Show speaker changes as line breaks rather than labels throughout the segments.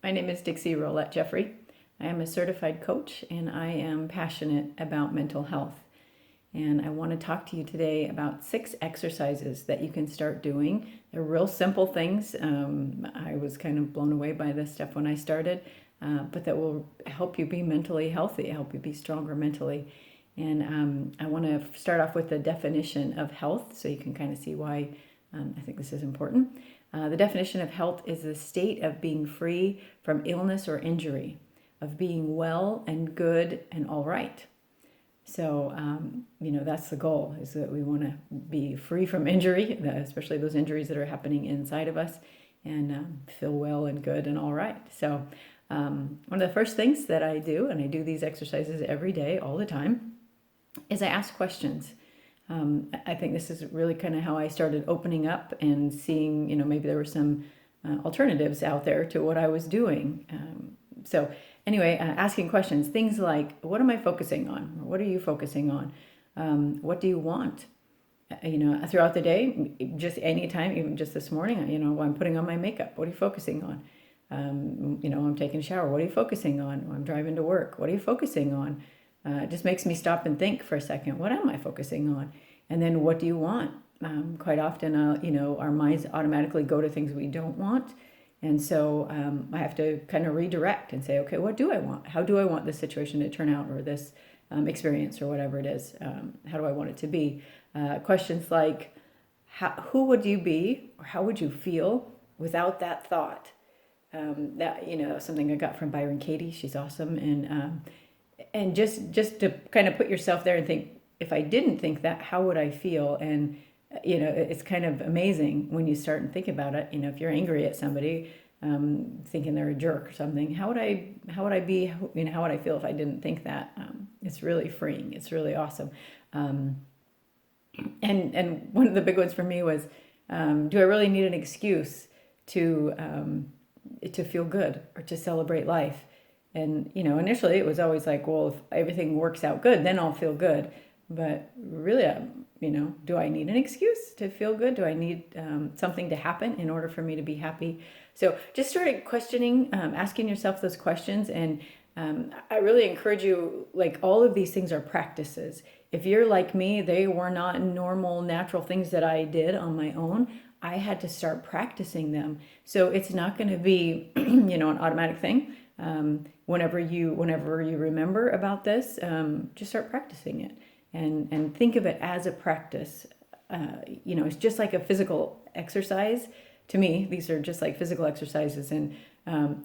My name is Dixie Rolette Jeffrey. I am a certified coach and I am passionate about mental health. And I want to talk to you today about 6 exercises that you can start doing. They're real simple things. I was kind of blown away by this stuff when I started, but that will help you be mentally healthy, help you be stronger mentally. And I want to start off with the definition of health so you can kind of see why I think this is important. The definition of health is the state of being free from illness or injury, of being well and good and all right. So, that's the goal, is that we want to be free from injury, especially those injuries that are happening inside of us, and feel well and good and all right. So, one of the first things that I do, and I do these exercises every day, all the time, is I ask questions. I think this is really kind of how I started opening up and seeing, maybe there were some alternatives out there to what I was doing. So anyway, asking questions, things like, what am I focusing on? Or what are you focusing on? What do you want? Throughout the day, just anytime, even just this morning, while I'm putting on my makeup, what are you focusing on? I'm taking a shower. What are you focusing on? I'm driving to work. What are you focusing on? It just makes me stop and think for a second. What am I focusing on? And then what do you want? Quite often, our minds automatically go to things we don't want. And so I have to kind of redirect and say, okay, what do I want? How do I want this situation to turn out, or this experience, or whatever it is? How do I want it to be? Questions like, who would you be, or how would you feel without that thought? Something I got from Byron Katie. She's awesome. And just to kind of put yourself there and think, if I didn't think that, how would I feel? And it's kind of amazing when you start and think about it. If you're angry at somebody, thinking they're a jerk or something, how would I be? How would I feel if I didn't think that? It's really freeing. It's really awesome. And one of the big ones for me was, do I really need an excuse to feel good or to celebrate life? And initially it was always like, well, if everything works out good, then I'll feel good. But really, do I need an excuse to feel good? Do I need something to happen in order for me to be happy? So just started questioning, asking yourself those questions. And I really encourage you, like, all of these things are practices. If you're like me, they were not normal, natural things that I did on my own. I had to start practicing them. So it's not going to be, an automatic thing. Whenever you remember about this, just start practicing it, and think of it as a practice. It's just like a physical exercise. To me, these are just like physical exercises. And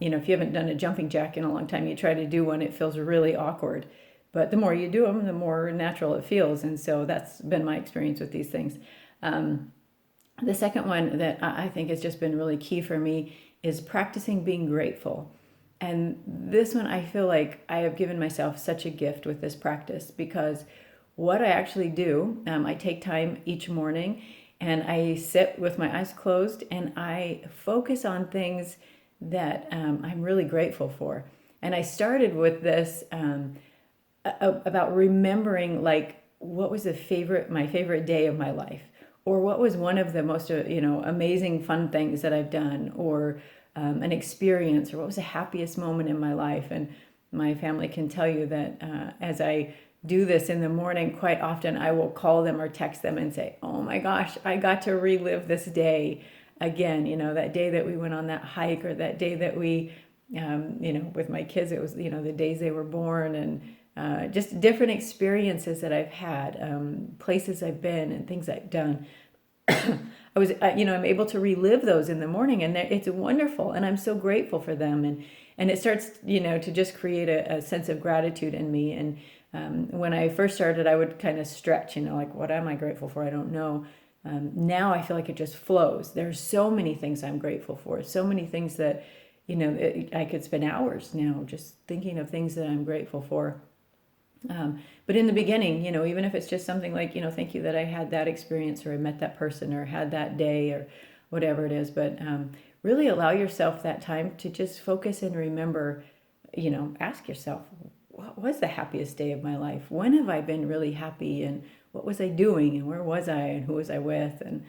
if you haven't done a jumping jack in a long time, you try to do one, it feels really awkward. But the more you do them, the more natural it feels. And so that's been my experience with these things. The second one that I think has just been really key for me is practicing being grateful. And this one, I feel like I have given myself such a gift with this practice, because what I actually do, I take time each morning and I sit with my eyes closed and I focus on things that I'm really grateful for. And I started with this about remembering, like, what was my favorite day of my life, or what was one of the most amazing fun things that I've done, or an experience, or what was the happiest moment in my life. And my family can tell you that as I do this in the morning, quite often I will call them or text them and say, oh my gosh, I got to relive this day again. That day that we went on that hike, or that day that we, with my kids, it was, the days they were born, and just different experiences that I've had, places I've been, and things I've done. I'm able to relive those in the morning, and it's wonderful, and I'm so grateful for them, and it starts, to just create a sense of gratitude in me. And when I first started, I would kind of stretch, like, what am I grateful for? I don't know. Now I feel like it just flows. There's so many things I'm grateful for, so many things that, I could spend hours now just thinking of things that I'm grateful for. But in the beginning, even if it's just something like, thank you that I had that experience, or I met that person, or had that day, or whatever it is. But really allow yourself that time to just focus and remember, ask yourself, what was the happiest day of my life? When have I been really happy? And what was I doing? And where was I? And who was I with? And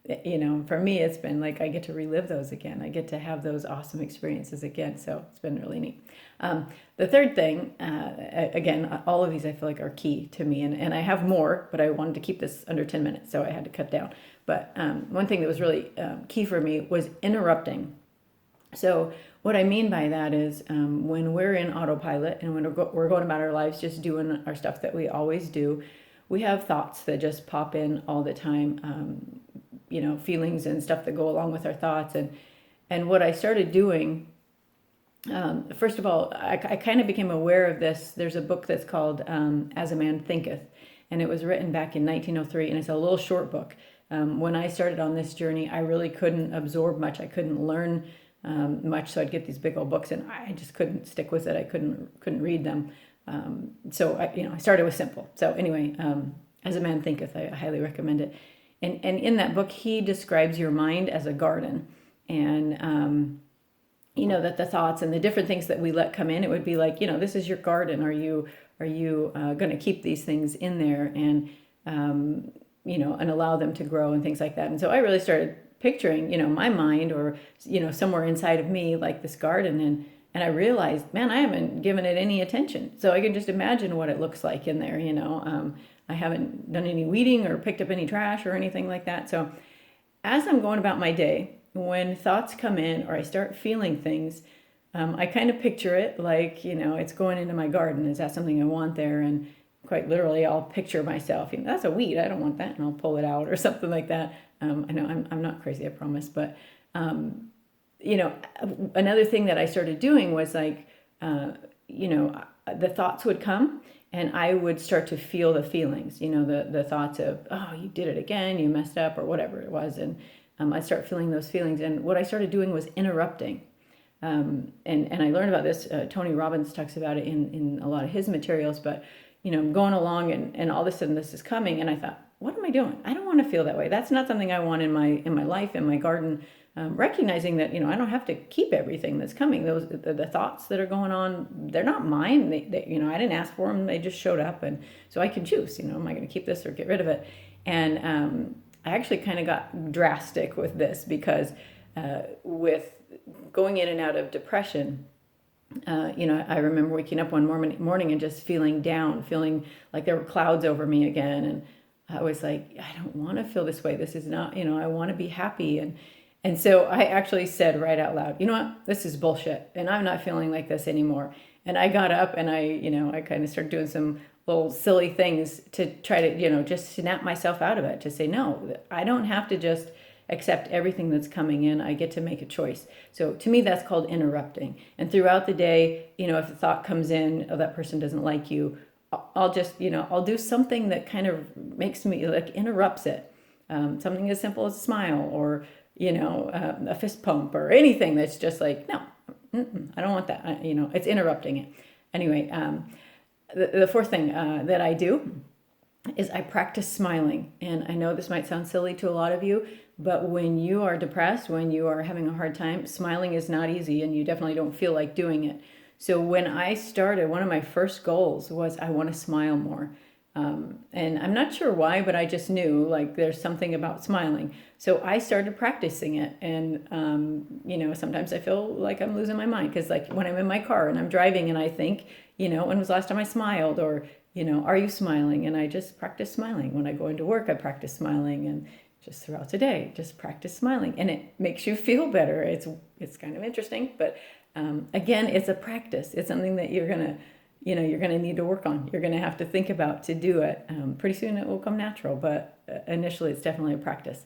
for me, it's been like I get to relive those again. I get to have those awesome experiences again. So it's been really neat. The third thing, again, all of these I feel like are key to me, and I have more, but I wanted to keep this under 10 minutes, so I had to cut down. But one thing that was really key for me was interrupting. So what I mean by that is when we're in autopilot and when we're going about our lives just doing our stuff that we always do, we have thoughts that just pop in all the time, feelings and stuff that go along with our thoughts. And what I started doing, first of all, I kind of became aware of this. There's a book that's called As a Man Thinketh, and it was written back in 1903, and it's a little short book. When I started on this journey, I really couldn't absorb much. I couldn't learn much, so I'd get these big old books, and I just couldn't stick with it. I couldn't read them. So I started with simple. So anyway, As a Man Thinketh, I highly recommend it. And in that book, he describes your mind as a garden, and that the thoughts and the different things that we let come in, it would be like, this is your garden. Are you going to keep these things in there and and allow them to grow and things like that? And so I really started picturing, my mind or, somewhere inside of me, like this garden. And I realized, man, I haven't given it any attention. So I can just imagine what it looks like in there, I haven't done any weeding or picked up any trash or anything like that. So as I'm going about my day, when thoughts come in or I start feeling things, I kind of picture it like, it's going into my garden. Is that something I want there? And quite literally, I'll picture myself, that's a weed. I don't want that. And I'll pull it out or something like that. I know I'm not crazy, I promise. But, another thing that I started doing was like, the thoughts would come and I would start to feel the feelings, the thoughts of, oh, you did it again, you messed up or whatever it was. And I'd start feeling those feelings. And what I started doing was interrupting. And I learned about this, Tony Robbins talks about it in a lot of his materials, but, I'm going along and all of a sudden this is coming. And I thought, what am I doing? I don't want to feel that way. That's not something I want in my life, in my garden. Recognizing that, I don't have to keep everything that's coming. Those the thoughts that are going on, they're not mine. They I didn't ask for them. They just showed up. And so I can choose, am I going to keep this or get rid of it? And I actually kind of got drastic with this because with going in and out of depression, I remember waking up one morning and just feeling down, feeling like there were clouds over me again. And I was like, I don't want to feel this way. This is not, I want to be happy. And so I actually said right out loud, you know what, this is bullshit. And I'm not feeling like this anymore. And I got up and I kind of started doing some little silly things to try to, just snap myself out of it, to say, no, I don't have to just accept everything that's coming in. I get to make a choice. So to me, that's called interrupting. And throughout the day, if a thought comes in, oh, that person doesn't like you, I'll just, I'll do something that kind of makes me, like, interrupts it. Something as simple as a smile or, a fist pump or anything that's just like, no, I don't want that. It's interrupting it. Anyway, the fourth thing that I do is I practice smiling. And I know this might sound silly to a lot of you, but when you are depressed, when you are having a hard time, smiling is not easy and you definitely don't feel like doing it. So when I started, one of my first goals was I want to smile more. And I'm not sure why, but I just knew like there's something about smiling. So I started practicing it. And, sometimes I feel like I'm losing my mind because like when I'm in my car and I'm driving and I think, when was the last time I smiled or, are you smiling? And I just practice smiling. When I go into work, I practice smiling and just throughout the day, just practice smiling. And it makes you feel better. It's kind of interesting, but again, it's a practice. It's something that you're going to need to work on. You're going to have to think about to do it. Pretty soon it will come natural, but initially it's definitely a practice.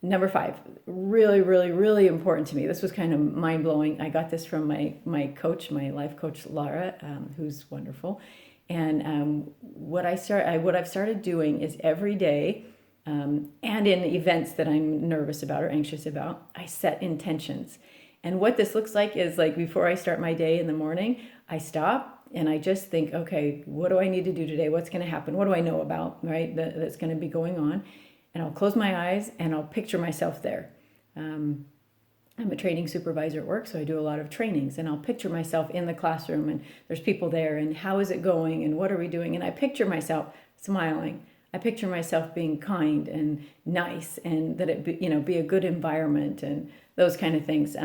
Number 5, really, really, really important to me. This was kind of mind-blowing. I got this from my coach, my life coach, Laura, who's wonderful. And what I've started doing is every day, and in events that I'm nervous about or anxious about, I set intentions. And what this looks like is like before I start my day in the morning, I stop and I just think, okay, what do I need to do today? What's going to happen? What do I know about, right? That's going to be going on. And I'll close my eyes and I'll picture myself there. I'm a training supervisor at work, so I do a lot of trainings, and I'll picture myself in the classroom and there's people there and how is it going and what are we doing? And I picture myself smiling. I picture myself being kind and nice, and that it be, be a good environment and those kind of things.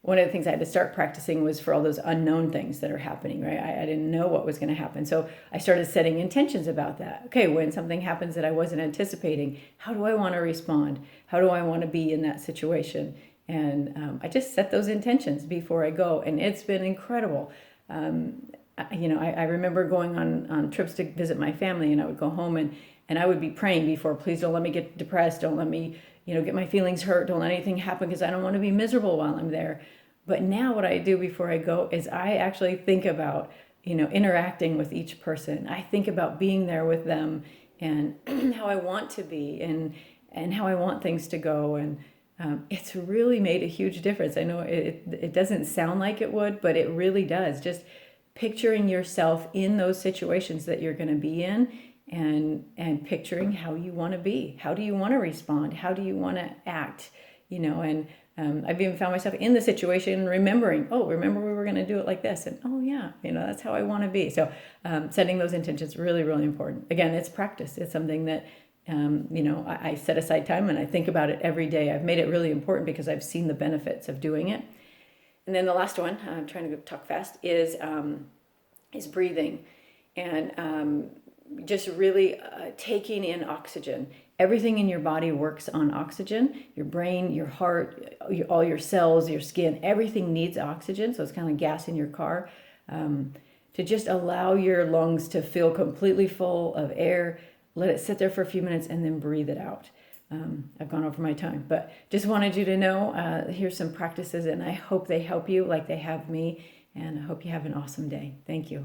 One of the things I had to start practicing was for all those unknown things that are happening, right? I didn't know what was going to happen. So I started setting intentions about that. Okay, when something happens that I wasn't anticipating, how do I want to respond? How do I want to be in that situation? And I just set those intentions before I go, and it's been incredible. I remember going on trips to visit my family, and I would go home and I would be praying before, please don't let me get depressed, don't let me get my feelings hurt, don't let anything happen, because I don't want to be miserable while I'm there. But now what I do before I go is I actually think about interacting with each person. I think about being there with them and how I want to be and how I want things to go. And it's really made a huge difference. I know it doesn't sound like it would, but it really does. Just picturing yourself in those situations that you're going to be in, and picturing how you want to be. How do you want to respond? How do you want to act? And I've even found myself in the situation remembering, remember we were going to do it like this, and oh yeah, that's how I want to be. So setting those intentions, really, really important. Again, it's practice. It's something that I set aside time and I think about it every day. I've made it really important because I've seen the benefits of doing it. And then the last one, I'm trying to talk fast, is breathing, and just really taking in oxygen. Everything in your body works on oxygen. Your brain, your heart, all your cells, your skin, everything needs oxygen. So it's kind of like gas in your car. To just allow your lungs to feel completely full of air, let it sit there for a few minutes, and then breathe it out. I've gone over my time, but just wanted you to know, here's some practices, and I hope they help you like they have me, and I hope you have an awesome day. Thank you.